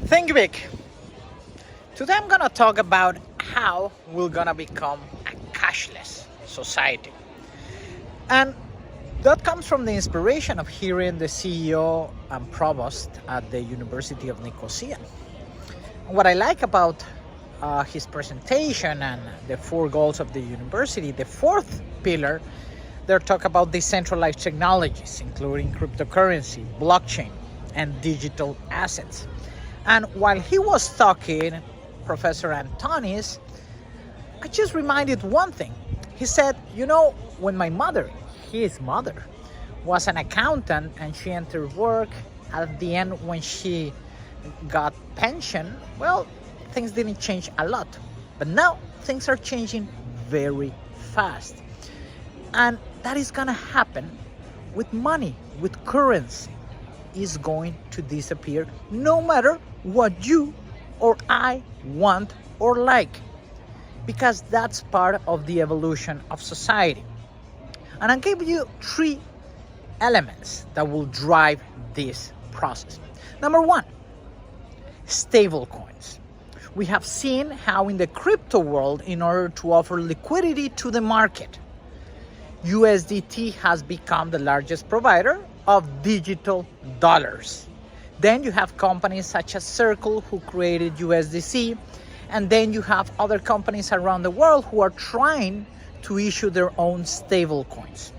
Thank you, Vic. Today I'm gonna talk about how we're gonna become a cashless society. And that comes from the inspiration of hearing the CEO and provost at the University of Nicosia. What I like about his presentation and the four goals of the university, the fourth pillar, they talk about decentralized technologies, including cryptocurrency, blockchain, and digital assets. And while he was talking, Professor Antonis, I just reminded one thing. He said, when my mother, his mother, was an accountant and she entered work, at the end when she got pension, well, things didn't change a lot. But now things are changing very fast. And that is gonna happen with money, with currency. Is going to disappear no matter what you or I want or like, because that's part of the evolution of society. And I'll give you three elements that will drive this process. Number one, stable coins. We have seen how in the crypto world, in order to offer liquidity to the market, USDT has become the largest provider of digital dollars. Then you have companies such as Circle who created USDC, and then you have other companies around the world who are trying to issue their own stable coins.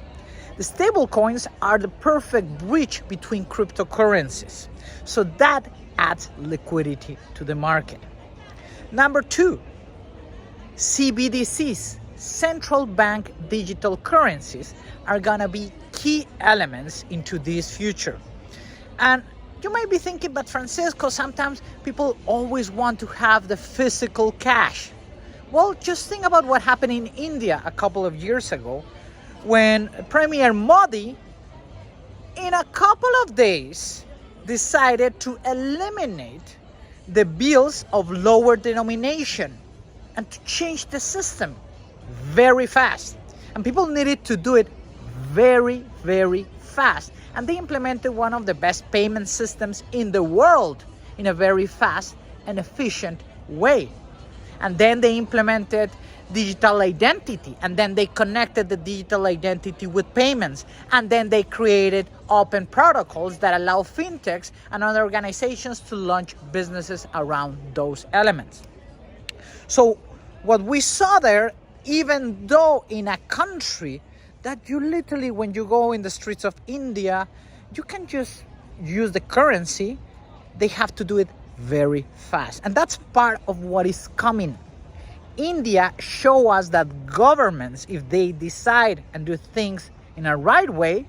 The stable coins are the perfect bridge between cryptocurrencies, so that adds liquidity to the market. Number two, CBDCs, central bank digital currencies, are gonna be key elements into this future. And you might be thinking, but Francisco, sometimes people always want to have the physical cash. Well, just think about what happened in India a couple of years ago when Premier Modi, in a couple of days, decided to eliminate the bills of lower denomination and to change the system very fast. And people needed to do it very, very fast. And they implemented one of the best payment systems in the world in a very fast and efficient way. And then they implemented digital identity, and then they connected the digital identity with payments, and then they created open protocols that allow fintechs and other organizations to launch businesses around those elements. So what we saw there, even though in a country that you literally, when you go in the streets of India, you can just use the currency, they have to do it very fast. And that's part of what is coming. India show us that governments, if they decide and do things in a right way,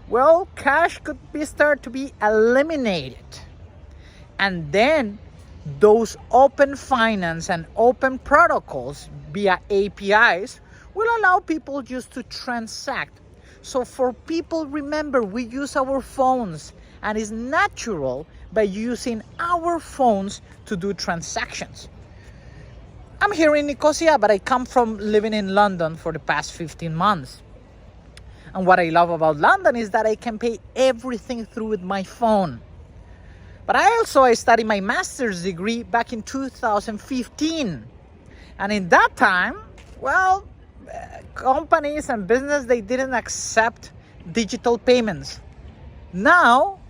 well, cash could start to be eliminated. And then those open finance and open protocols via APIs will allow people just to transact. So for people, remember, we use our phones, and it's natural by using our phones to do transactions. I'm here in Nicosia, but I come from living in London for the past 15 months. And what I love about London is that I can pay everything through with my phone. But I studied my master's degree back in 2015. And in that time, well, companies and business, they didn't accept digital payments. Now,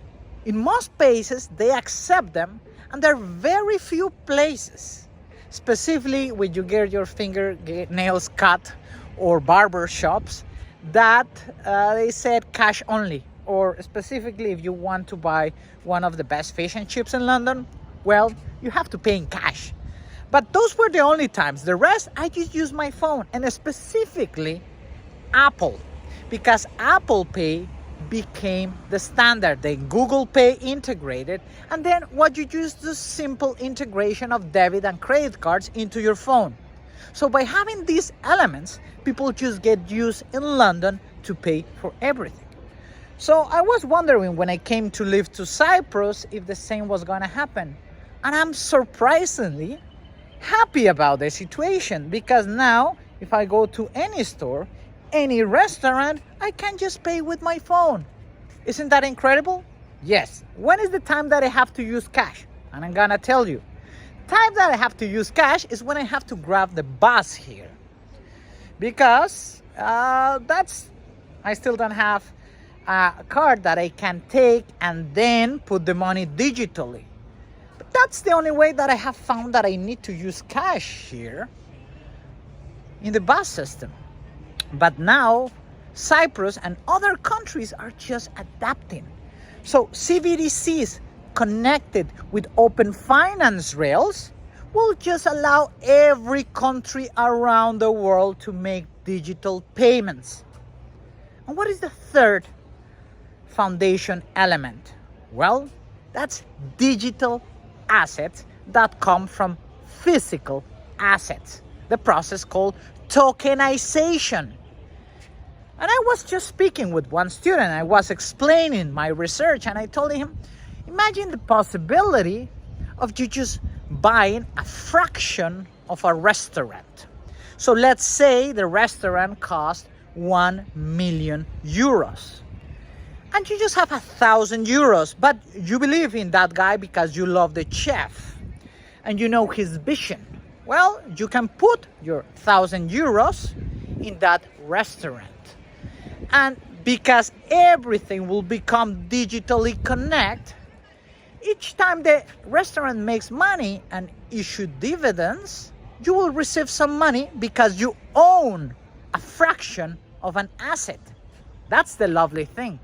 in most places, they accept them, and there are very few places, specifically when you get your fingernails cut or barber shops, that they said cash only. Or specifically, if you want to buy one of the best fish and chips in London, well, you have to pay in cash. But those were the only times. The rest, I just use my phone, and specifically Apple, because Apple Pay became the standard. Then Google Pay integrated, and then what you use is the simple integration of debit and credit cards into your phone. So by having these elements, people just get used in London to pay for everything. So I was wondering when I came to live to Cyprus if the same was going to happen. And I'm surprisingly happy about the situation, because now if I go to any store, any restaurant, I can just pay with my phone. Isn't that incredible? Yes. When is the time that I have to use cash? And I'm gonna tell you. Time that I have to use cash is when I have to grab the bus here. Because I still don't have a card that I can take and then put the money digitally. But that's the only way that I have found that I need to use cash here in the bus system. But now Cyprus and other countries are just adapting. So CBDCs connected with open finance rails will just allow every country around the world to make digital payments. And what is the third foundation element? Well, that's digital assets that come from physical assets. The process called tokenization. And I was just speaking with one student. I was explaining my research and I told him, imagine the possibility of you just buying a fraction of a restaurant. So let's say the restaurant cost 1 million euros. And you just have 1,000 euros, but you believe in that guy because you love the chef and you know his vision. Well, you can put your 1,000 euros in that restaurant. And because everything will become digitally connected, each time the restaurant makes money and issue dividends, you will receive some money because you own a fraction of an asset. That's the lovely thing.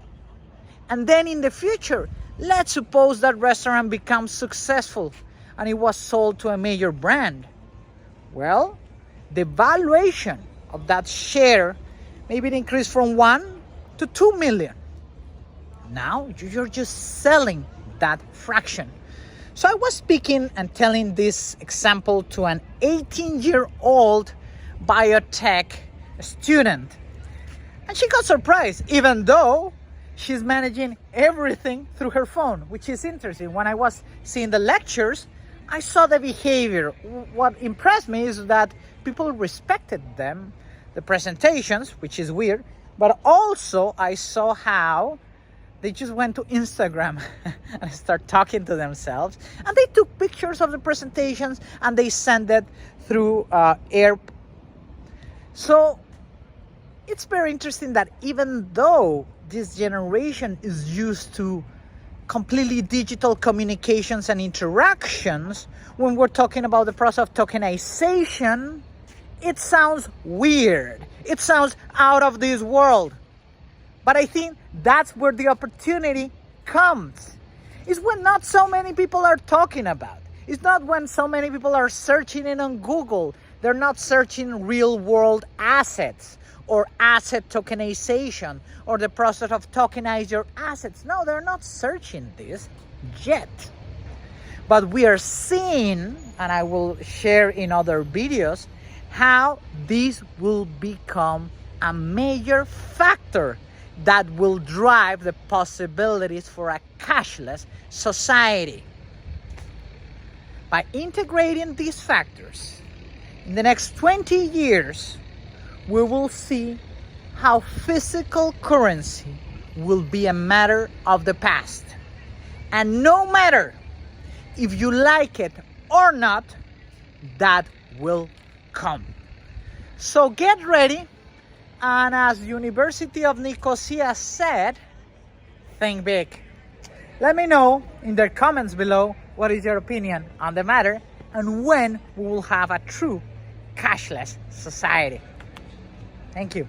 And then in the future, let's suppose that restaurant becomes successful and it was sold to a major brand. Well, the valuation of that share maybe it increased from 1 to 2 million. Now you're just selling that fraction. So I was speaking and telling this example to an 18-year-old biotech student. And she got surprised, even though she's managing everything through her phone, which is interesting. When I was seeing the lectures, I saw the behavior. What impressed me is that people respected them, the presentations, which is weird, but also I saw how they just went to Instagram and start talking to themselves, and they took pictures of the presentations and they sent it through air. So it's very interesting that even though this generation is used to completely digital communications and interactions, when we're talking about the process of tokenization, it sounds weird. It sounds out of this world. But I think that's where the opportunity comes. It's when not so many people are talking about. It's not when so many people are searching it on Google. They're not searching real world assets or asset tokenization or the process of tokenize your assets. No, they're not searching this yet. But we are seeing, and I will share in other videos, how this will become a major factor that will drive the possibilities for a cashless society. By integrating these factors, in the next 20 years, we will see how physical currency will be a matter of the past. And no matter if you like it or not, that will come. So get ready, and as University of Nicosia said, think big. Let me know in the comments below what is your opinion on the matter and when we will have a true cashless society. Thank you.